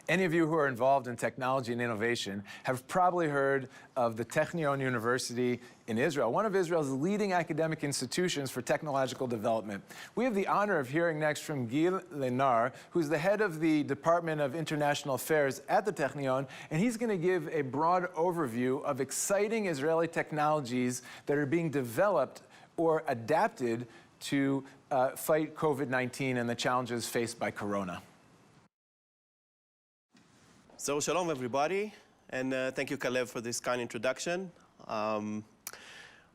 Any of you who are involved in technology and innovation have probably heard of the Technion University in Israel, one of Israel's leading academic institutions for technological development. We have the honor of hearing next from Leinar, who's the head of the Department of International Affairs at the Technion, and he's going to give a broad overview of exciting Israeli technologies that are being developed or adapted to fight COVID-19 and the challenges faced by Corona. So shalom everybody, and thank you Kalev for this kind introduction. I'm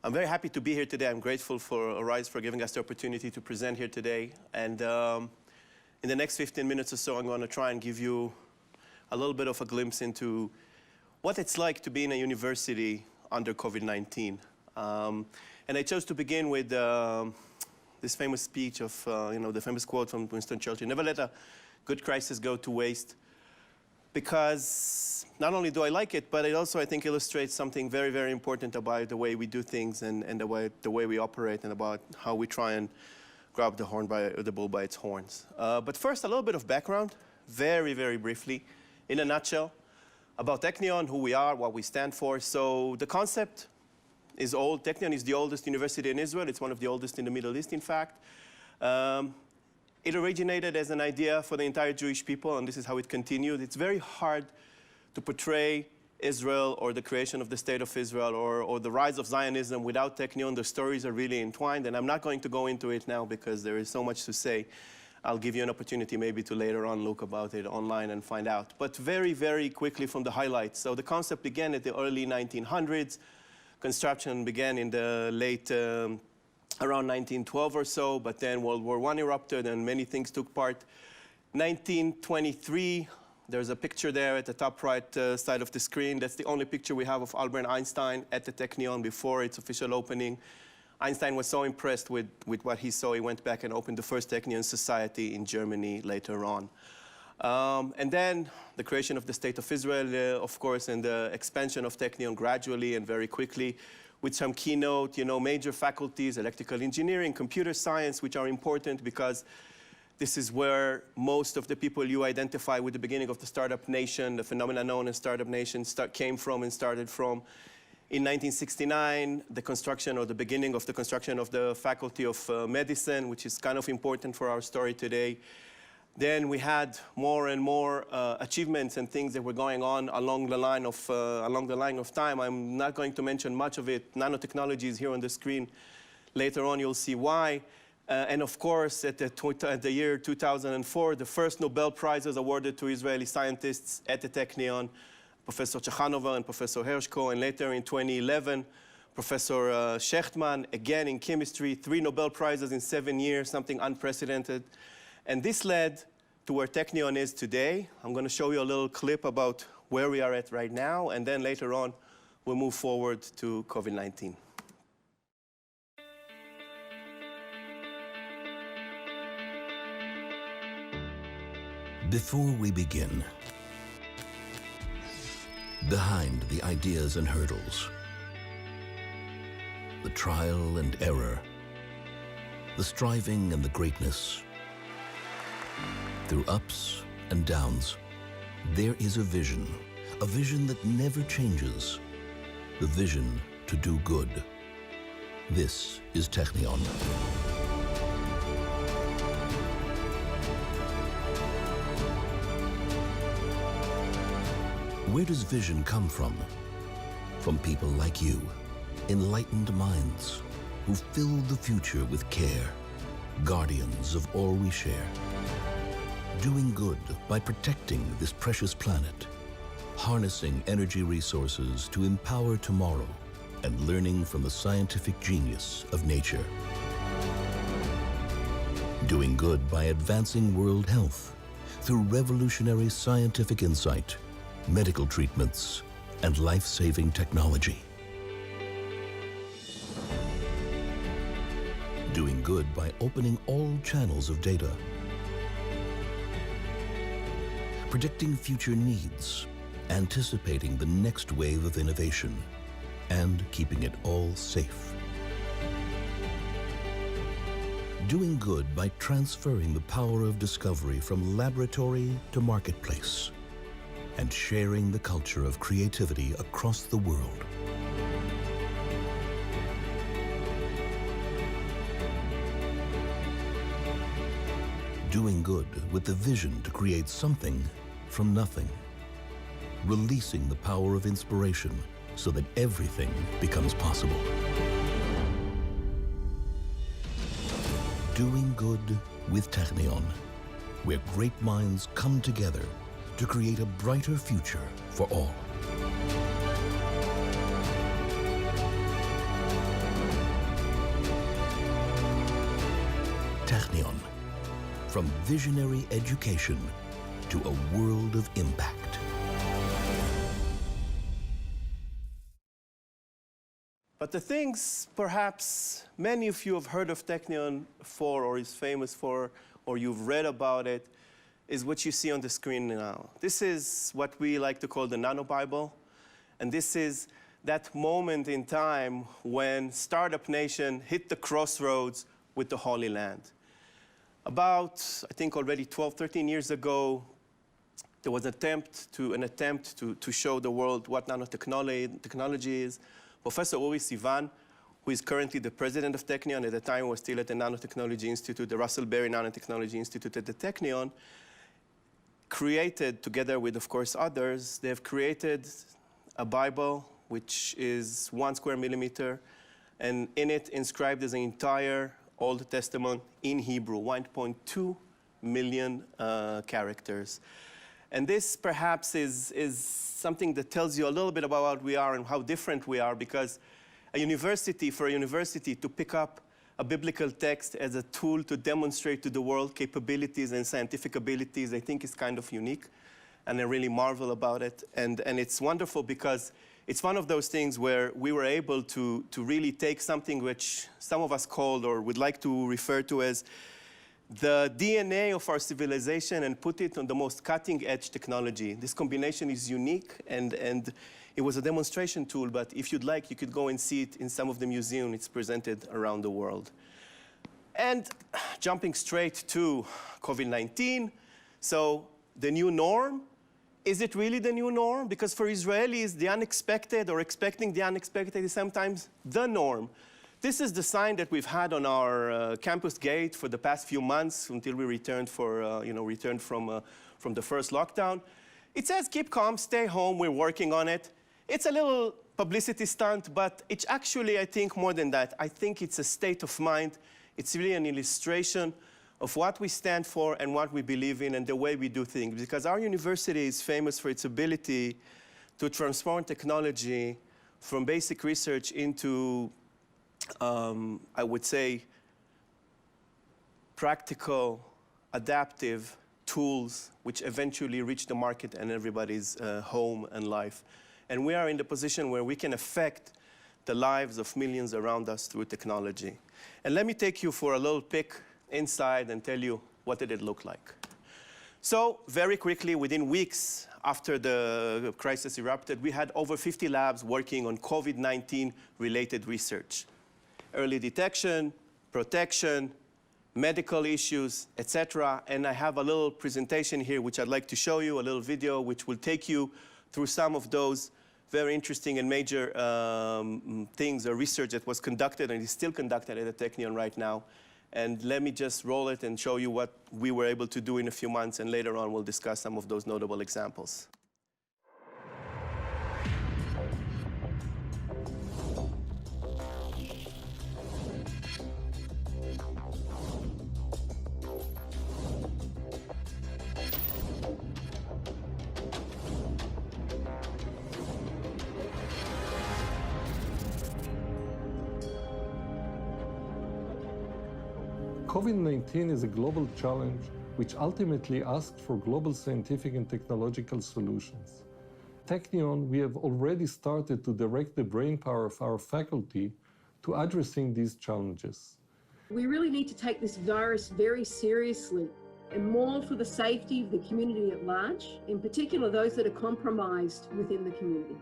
very happy to be here today. I'm grateful for Arise for giving us the opportunity to present here today. And in the next 15 minutes or so, I'm going to try and give you a little bit of a glimpse into what it's like to be in a university under COVID-19. And I chose to begin with this famous speech of, the famous quote from Winston Churchill, "Never let a good crisis go to waste." Because not only do I like it, but it also, I think, illustrates something very, very important about the way we do things and the way we operate and about how we try and grab the bull by its horns. But first, a little bit of background, very, very briefly, in a nutshell, about Technion, who we are, what we stand for. So the concept is old. Technion is the oldest university in Israel. It's one of the oldest in the Middle East, in fact. It originated as an idea for the entire Jewish people, and this is how it continued. It's very hard to portray Israel or the creation of the State of Israel or the rise of Zionism without Technion. The stories are really entwined, and I'm not going to go into it now because there is so much to say. I'll give you an opportunity maybe to later on look about it online and find out. But very, very quickly from the highlights. So the concept began at the early 1900s. Construction began in the late around 1912 or so, but then World War I erupted and many things took part. 1923, there's a picture there at the top right side of the screen. That's the only picture we have of Albert Einstein at the Technion before its official opening. Einstein was so impressed with what he saw, he went back and opened the first Technion Society in Germany later on. And then the creation of the State of Israel, of course, and the expansion of Technion gradually and very quickly, with some keynote, major faculties, electrical engineering, computer science, which are important because this is where most of the people you identify with the beginning of the startup nation, the phenomena known as startup nation, came from and started from. In 1969, the construction or the beginning of the construction of the Faculty of Medicine, which is kind of important for our story today. Then we had more and more achievements and things that were going on along the line of time. I'm not going to mention much of it. Nanotechnology is here on the screen. Later on, you'll see why. And of course, at the year 2004, the first Nobel Prizes awarded to Israeli scientists at the Technion, Professor Chachanover and Professor Hershko, and later in 2011, Professor Shechtman, again in chemistry, 3 Nobel Prizes in 7 years, something unprecedented. And this led to where Technion is today. I'm going to show you a little clip about where we are at right now, and then later on, we'll move forward to COVID-19. Before we begin, behind the ideas and hurdles, the trial and error, the striving and the greatness, through ups and downs, there is a vision that never changes, the vision to do good. This is Technion. Where does vision come from? From people like you, enlightened minds, who fill the future with care, guardians of all we share. Doing good by protecting this precious planet, harnessing energy resources to empower tomorrow, and learning from the scientific genius of nature. Doing good by advancing world health through revolutionary scientific insight, medical treatments, and life-saving technology. Doing good by opening all channels of data, predicting future needs, anticipating the next wave of innovation, and keeping it all safe. Doing good by transferring the power of discovery from laboratory to marketplace, and sharing the culture of creativity across the world. Doing good with the vision to create something from nothing. Releasing the power of inspiration so that everything becomes possible. Doing good with Technion, where great minds come together to create a brighter future for all. Technion, from visionary education to a world of impact. But the things perhaps many of you have heard of Technion for, or is famous for, or you've read about it, is what you see on the screen now. This is what we like to call the Nano Bible. And this is that moment in time when Startup Nation hit the crossroads with the Holy Land. About, I think already 12, 13 years ago, there was an attempt to show the world what nanotechnology is. Professor Uri Sivan, who is currently the president of Technion, at the time was still at the Nanotechnology Institute, the Russell Berry Nanotechnology Institute at the Technion, created, together with, of course, others, they have created a Bible which is 1 square millimeter, and in it inscribed is the entire Old Testament in Hebrew, 1.2 million characters. And this perhaps is something that tells you a little bit about what we are and how different we are, because for a university to pick up a biblical text as a tool to demonstrate to the world capabilities and scientific abilities, I think is kind of unique. And I really marvel about it. And it's wonderful because it's one of those things where we were able to really take something which some of us called or would like to refer to as the DNA of our civilization and put it on the most cutting-edge technology. This combination is unique, and it was a demonstration tool, but if you'd like, you could go and see it in some of the museums. It's presented around the world. And jumping straight to COVID-19, so the new norm, is it really the new norm? Because for Israelis, the unexpected or expecting the unexpected is sometimes the norm. This is the sign that we've had on our campus gate for the past few months until we returned from the first lockdown. It says, keep calm, stay home, we're working on it. It's a little publicity stunt, but it's actually, I think, more than that. I think it's a state of mind. It's really an illustration of what we stand for and what we believe in and the way we do things. Because our university is famous for its ability to transform technology from basic research into I would say, practical, adaptive tools which eventually reach the market and everybody's home and life. And we are in the position where we can affect the lives of millions around us through technology. And let me take you for a little peek inside and tell you what did it look like. So very quickly, within weeks after the crisis erupted, we had over 50 labs working on COVID-19 related research. Early detection, protection, medical issues, etc. And I have a little presentation here which I'd like to show you, a little video which will take you through some of those very interesting and major things or research that was conducted and is still conducted at the Technion right now. And let me just roll it and show you what we were able to do in a few months, and later on we'll discuss some of those notable examples. COVID-19 is a global challenge which ultimately asks for global scientific and technological solutions. Technion, we have already started to direct the brainpower of our faculty to addressing these challenges. We really need to take this virus very seriously, and more for the safety of the community at large, in particular those that are compromised within the community.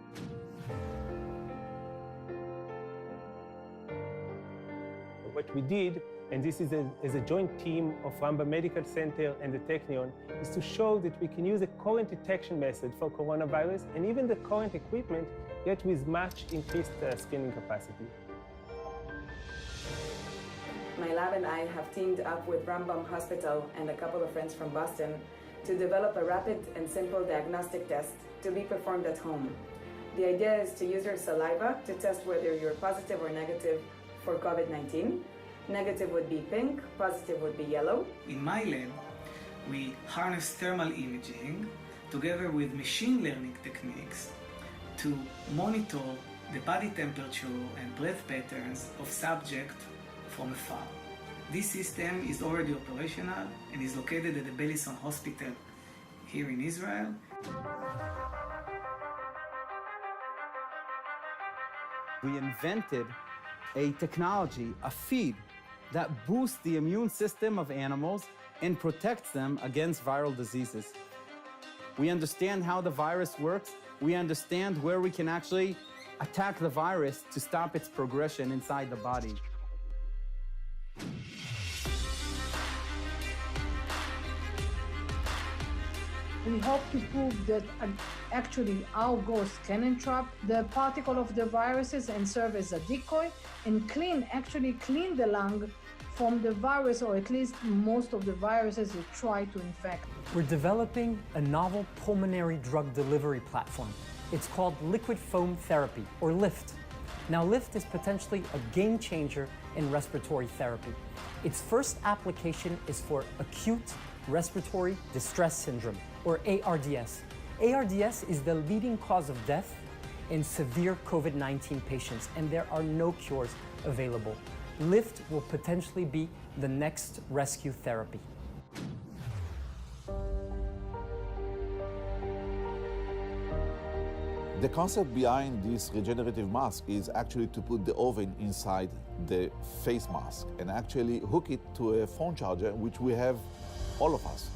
What we did and this is as a joint team of Rambam Medical Center and the Technion, is to show that we can use a current detection method for coronavirus and even the current equipment, yet with much increased screening capacity. My lab and I have teamed up with Rambam Hospital and a couple of friends from Boston to develop a rapid and simple diagnostic test to be performed at home. The idea is to use your saliva to test whether you're positive or negative for COVID-19. Negative would be pink, positive would be yellow. In my lab, we harness thermal imaging together with machine learning techniques to monitor the body temperature and breath patterns of subjects from afar. This system is already operational and is located at the Beilinson Hospital here in Israel. We invented a technology, a feed, that boosts the immune system of animals and protects them against viral diseases. We understand how the virus works. We understand where we can actually attack the virus to stop its progression inside the body. We hope to prove that actually our ghosts can entrap the particle of the viruses and serve as a decoy and actually clean the lung from the virus, or at least most of the viruses that try to infect. We're developing a novel pulmonary drug delivery platform. It's called liquid foam therapy, or LIFT. Now, LIFT is potentially a game changer in respiratory therapy. Its first application is for acute respiratory distress syndrome, or ARDS. ARDS is the leading cause of death in severe COVID-19 patients, and there are no cures available. LIFT will potentially be the next rescue therapy. The concept behind this regenerative mask is actually to put the oven inside the face mask and actually hook it to a phone charger, which we have, all of us.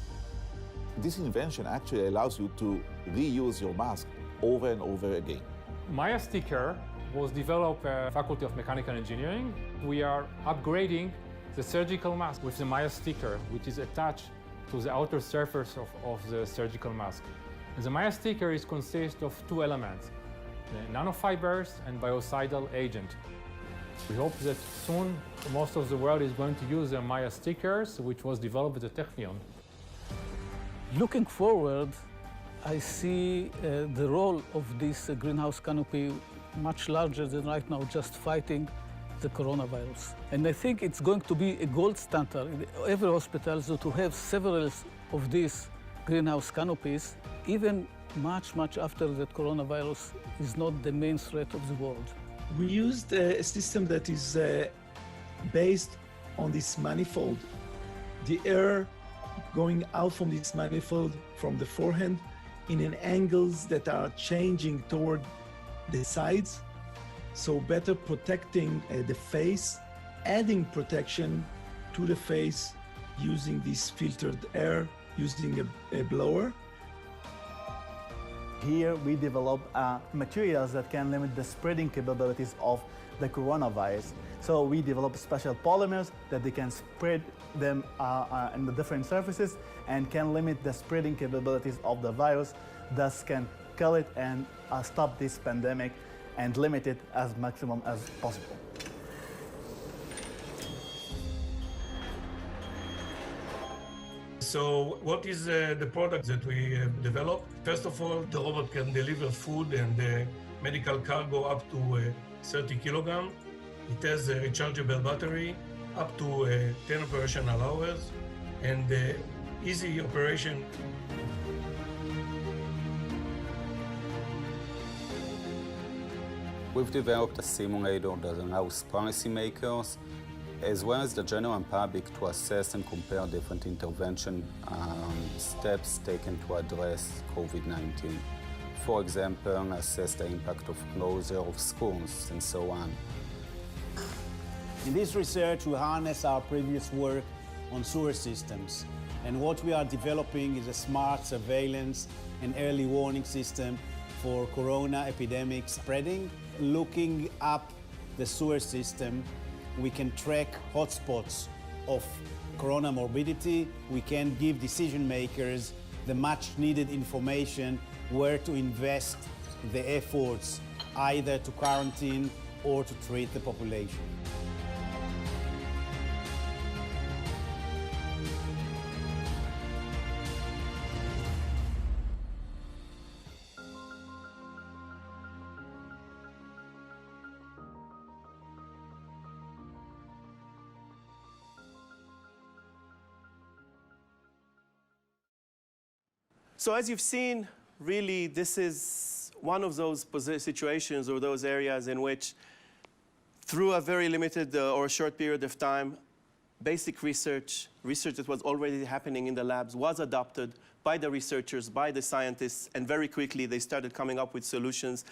This invention actually allows you to reuse your mask over and over again. Maya sticker was developed at the Faculty of Mechanical Engineering. We are upgrading the surgical mask with the Maya sticker, which is attached to the outer surface of the surgical mask. And the Maya sticker consists of two elements, the nanofibers and biocidal agent. We hope that soon most of the world is going to use the Maya stickers, which was developed at the Technion. Looking forward, I see the role of this greenhouse canopy much larger than right now just fighting the coronavirus. And I think it's going to be a gold standard in every hospital, so to have several of these greenhouse canopies, even much after that coronavirus is not the main threat of the world. We used a system that is based on this manifold. The air going out from this manifold from the forehand in angles that are changing toward the sides, so better protecting the face, adding protection to the face using this filtered air, using a blower. Here we develop materials that can limit the spreading capabilities of the coronavirus. So we develop special polymers that they can spread them in the different surfaces and can limit the spreading capabilities of the virus, thus can kill it and stop this pandemic and limit it as maximum as possible. So what is the product that we developed? First of all, the robot can deliver food and medical cargo up to 30 kilograms. It has a rechargeable battery up to 10 operational hours and easy operation. We've developed a simulator that allows policymakers as well as the general public to assess and compare different intervention steps taken to address COVID-19. For example, assess the impact of closure of schools and so on. In this research, we harness our previous work on sewer systems. And what we are developing is a smart surveillance and early warning system for corona epidemic spreading. Looking up the sewer system, we can track hotspots of corona morbidity, we can give decision makers the much needed information where to invest the efforts, either to quarantine or to treat the population. So as you've seen, really, this is one of those situations or those areas in which, through a very limited or short period of time, basic research that was already happening in the labs was adopted by the researchers, by the scientists, and very quickly they started coming up with solutions,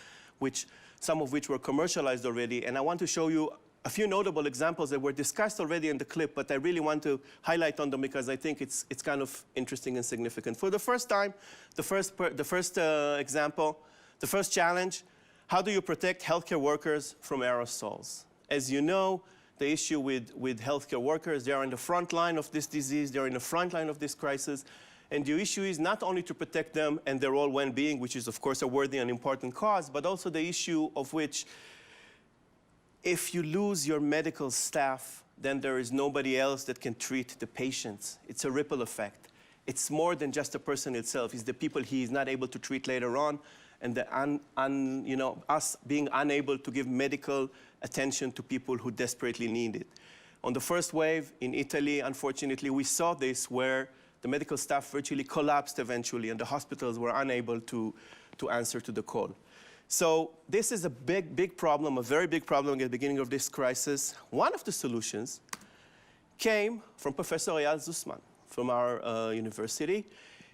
some of which were commercialized already. And I want to show you a few notable examples that were discussed already in the clip, but I really want to highlight on them because I think it's kind of interesting and significant. For the first time, the first example, the first challenge, how do you protect healthcare workers from aerosols? As you know, the issue with healthcare workers, they are in the front line of this disease, they're in the front line of this crisis, and the issue is not only to protect them and their all well-being, which is of course a worthy and important cause, but also the issue of which, if you lose your medical staff, then there is nobody else that can treat the patients. It's a ripple effect. It's more than just the person itself. It's the people he is not able to treat later on, and us being unable to give medical attention to people who desperately need it. On the first wave in Italy, unfortunately, we saw this where the medical staff virtually collapsed eventually, and the hospitals were unable to answer to the call. So this is a big problem, a very big problem at the beginning of this crisis. One of the solutions came from Professor Eyal Zussman from our university.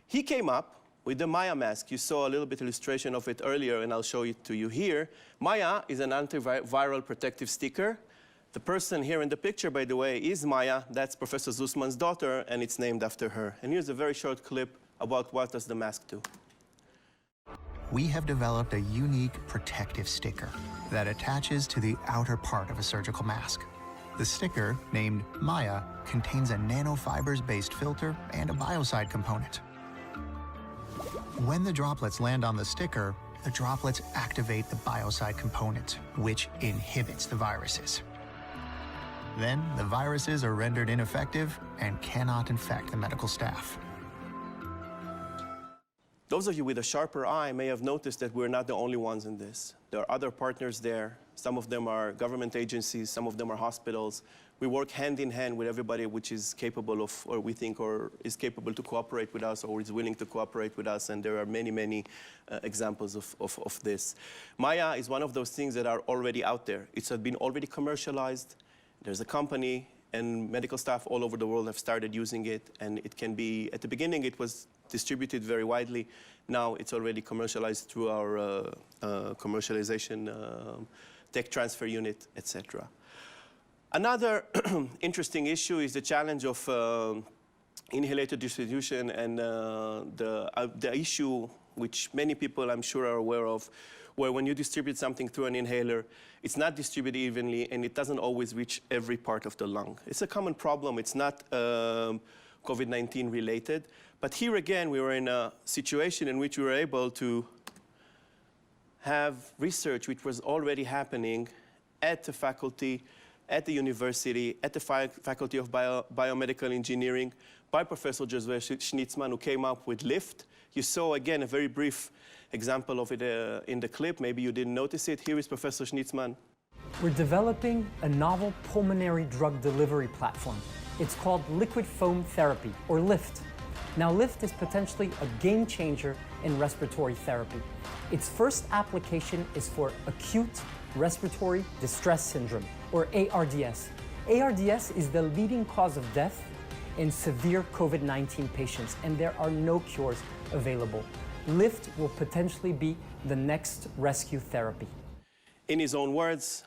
He came up with the Maya mask. You saw a little bit illustration of it earlier, and I'll show it to you here. Maya is an antiviral protective sticker. The person here in the picture, by the way, is Maya. That's Professor Zussman's daughter, and it's named after her. And here's a very short clip about what does the mask do. We have developed a unique protective sticker that attaches to the outer part of a surgical mask. The sticker, named Maya, contains a nanofibers-based filter and a biocide component. When the droplets land on the sticker, the droplets activate the biocide component, which inhibits the viruses. Then, the viruses are rendered ineffective and cannot infect the medical staff. Those of you with a sharper eye may have noticed that we're not the only ones in this. There are other partners there. Some of them are government agencies, some of them are hospitals. We work hand in hand with everybody which is capable of, or we think, or is capable to cooperate with us, or is willing to cooperate with us, and there are many examples of this. Maya is one of those things that are already out there. It's been already commercialized. There's a company, and medical staff all over the world have started using it, and it can be, at the beginning it was distributed very widely. Now it's already commercialized through our commercialization tech transfer unit, etc. Another interesting issue is the challenge of inhalator distribution, and the issue which many people I'm sure are aware of, where when you distribute something through an inhaler, it's not distributed evenly and it doesn't always reach every part of the lung. It's a common problem. It's not COVID-19 related. But here again, we were in a situation in which we were able to have research which was already happening at the faculty, at the university, at the Faculty of Biomedical Engineering by Professor Josue Schnitzman, who came up with LIFT. You saw, again, a very brief example of it in the clip. Maybe you didn't notice it. Here is Professor Schnitzman. We're developing a novel pulmonary drug delivery platform. It's called liquid foam therapy, or LIFT. Now, LIFT is potentially a game changer in respiratory therapy. Its first application is for acute respiratory distress syndrome, or ARDS. ARDS is the leading cause of death in severe COVID-19 patients, and there are no cures available. LIFT will potentially be the next rescue therapy. In his own words,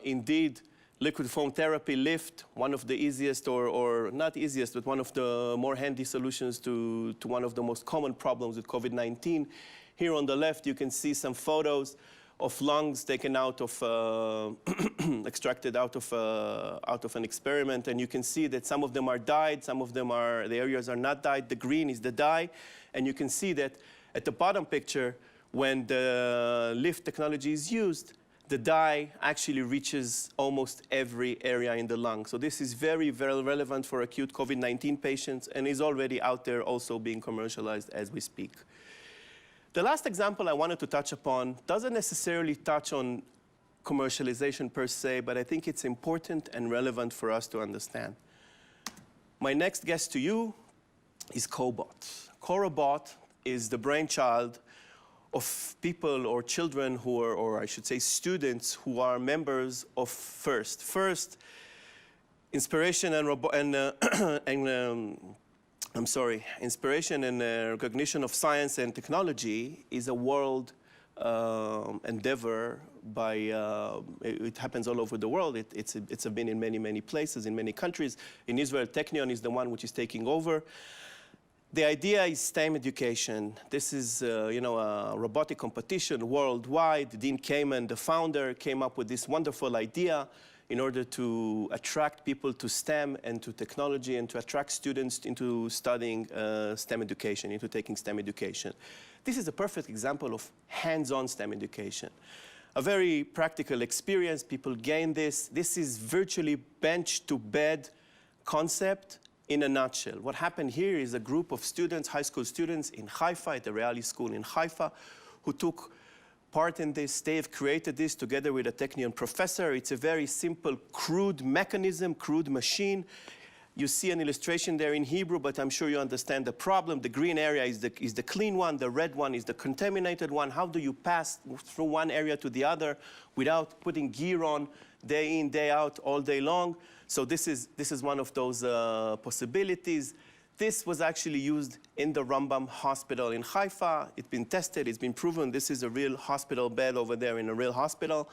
indeed, liquid foam therapy, LIFT, one of the easiest, or not easiest, but one of the more handy solutions to one of the most common problems with COVID-19. Here on the left, you can see some photos of lungs taken out of, extracted out of an experiment. And you can see that some of them are dyed, some of them are, the areas are not dyed. The green is the dye. And you can see that at the bottom picture, when the lift technology is used, the dye actually reaches almost every area in the lung. So this is very, very relevant for acute COVID-19 patients and is already out there also being commercialized as we speak. The last example I wanted to touch upon doesn't necessarily touch on commercialization per se, but I think it's important and relevant for us to understand. My next guest to you is Cobot. Corobot is the brainchild of people or children who are, or I should say students, who are members of FIRST. FIRST, Inspiration Inspiration and Recognition of Science and Technology, is a world endeavor by, it happens all over the world. It's been in many, many places, in many countries. In Israel, Technion is the one which is taking over. The idea is STEM education. This is, a robotic competition worldwide. Dean Kamen, the founder, came up with this wonderful idea in order to attract people to STEM and to technology and to attract students into studying STEM education, into taking STEM education. This is a perfect example of hands-on STEM education. A very practical experience, people gain this. This is virtually bench-to-bed concept in a nutshell. What happened here is a group of students, high school students in Haifa, at the Reali School in Haifa, who took part in this. They have created this together with a Technion professor. It's a very simple, crude mechanism, crude machine. You see an illustration there in Hebrew, but I'm sure you understand the problem. The green area is the clean one. The red one is the contaminated one. How do you pass from one area to the other without putting gear on day in, day out, all day long? So this is one of those possibilities. This was actually used in the Rambam hospital in Haifa. It's been tested, it's been proven. This is a real hospital bed over there in a real hospital.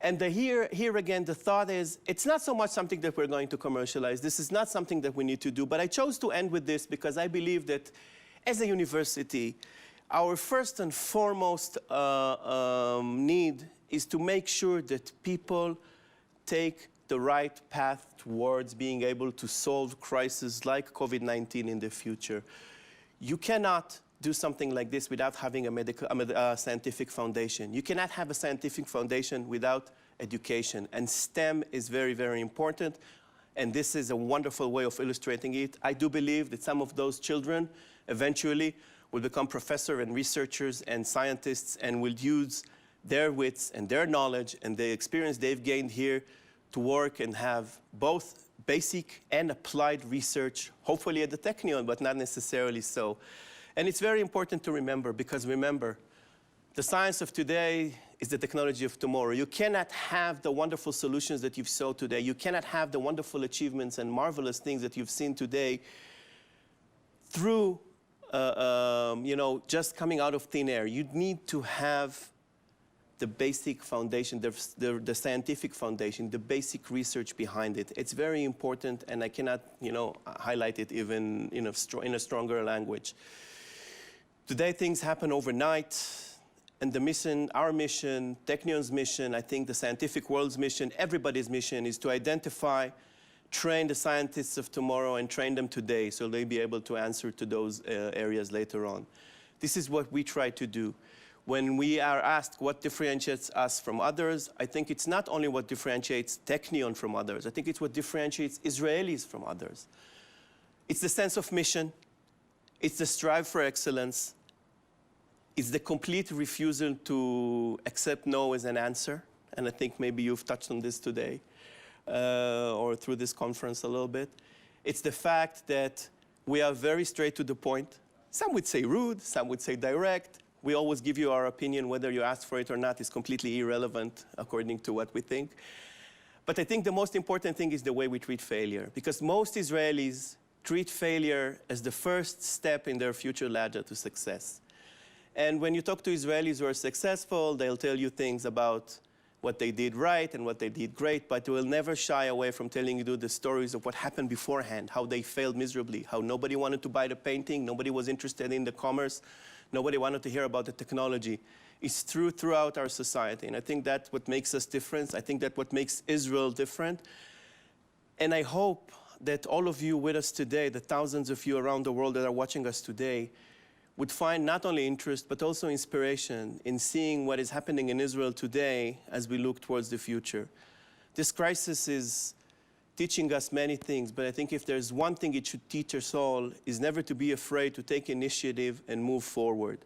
And here again, the thought is, it's not so much something that we're going to commercialize. This is not something that we need to do. But I chose to end with this because I believe that as a university, our first and foremost need is to make sure that people take the right path towards being able to solve crises like COVID-19 in the future. You cannot do something like this without having a scientific foundation. You cannot have a scientific foundation without education. And STEM is very, very important. And this is a wonderful way of illustrating it. I do believe that some of those children eventually will become professors and researchers and scientists and will use their wits and their knowledge and the experience they've gained here to work and have both basic and applied research, hopefully at the Technion, but not necessarily so. And it's very important to remember, because remember, the science of today is the technology of tomorrow. You cannot have the wonderful solutions that you've saw today. You cannot have the wonderful achievements and marvelous things that you've seen today through, just coming out of thin air. You need to have the basic foundation, the scientific foundation, the basic research behind it. It's very important, and I cannot, highlight it even in a stronger language. Today, things happen overnight, and the mission, our mission, Technion's mission, I think the scientific world's mission, everybody's mission is to identify, train the scientists of tomorrow, and train them today so they'll be able to answer to those areas later on. This is what we try to do. When we are asked what differentiates us from others, I think it's not only what differentiates Technion from others, I think it's what differentiates Israelis from others. It's the sense of mission, it's the strive for excellence, it's the complete refusal to accept no as an answer, and I think maybe you've touched on this today, or through this conference a little bit. It's the fact that we are very straight to the point. Some would say rude, some would say direct. We always give you our opinion. Whether you ask for it or not is completely irrelevant according to what we think. But I think the most important thing is the way we treat failure, because most Israelis treat failure as the first step in their future ladder to success. And when you talk to Israelis who are successful, they'll tell you things about what they did right and what they did great, but we'll never shy away from telling you the stories of what happened beforehand, how they failed miserably, how nobody wanted to buy the painting, nobody was interested in the commerce, nobody wanted to hear about the technology. It's true throughout our society, and I think that's what makes us different. I think that's what makes Israel different. And I hope that all of you with us today, the thousands of you around the world that are watching us today, would find not only interest, but also inspiration in seeing what is happening in Israel today as we look towards the future. This crisis is teaching us many things, but I think if there's one thing it should teach us all, is never to be afraid to take initiative and move forward.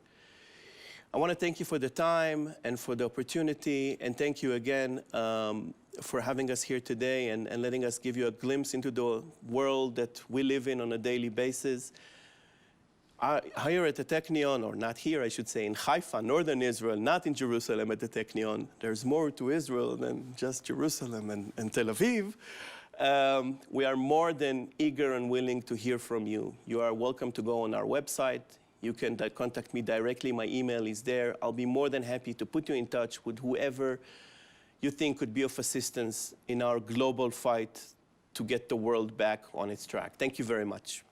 I want to thank you for the time and for the opportunity, and thank you again for having us here today and letting us give you a glimpse into the world that we live in on a daily basis. Here at the Technion, or not here, I should say, in Haifa, northern Israel, not in Jerusalem at the Technion. There's more to Israel than just Jerusalem and Tel Aviv. We are more than eager and willing to hear from you. You are welcome to go on our website. You can contact me directly. My email is there. I'll be more than happy to put you in touch with whoever you think could be of assistance in our global fight to get the world back on its track. Thank you very much.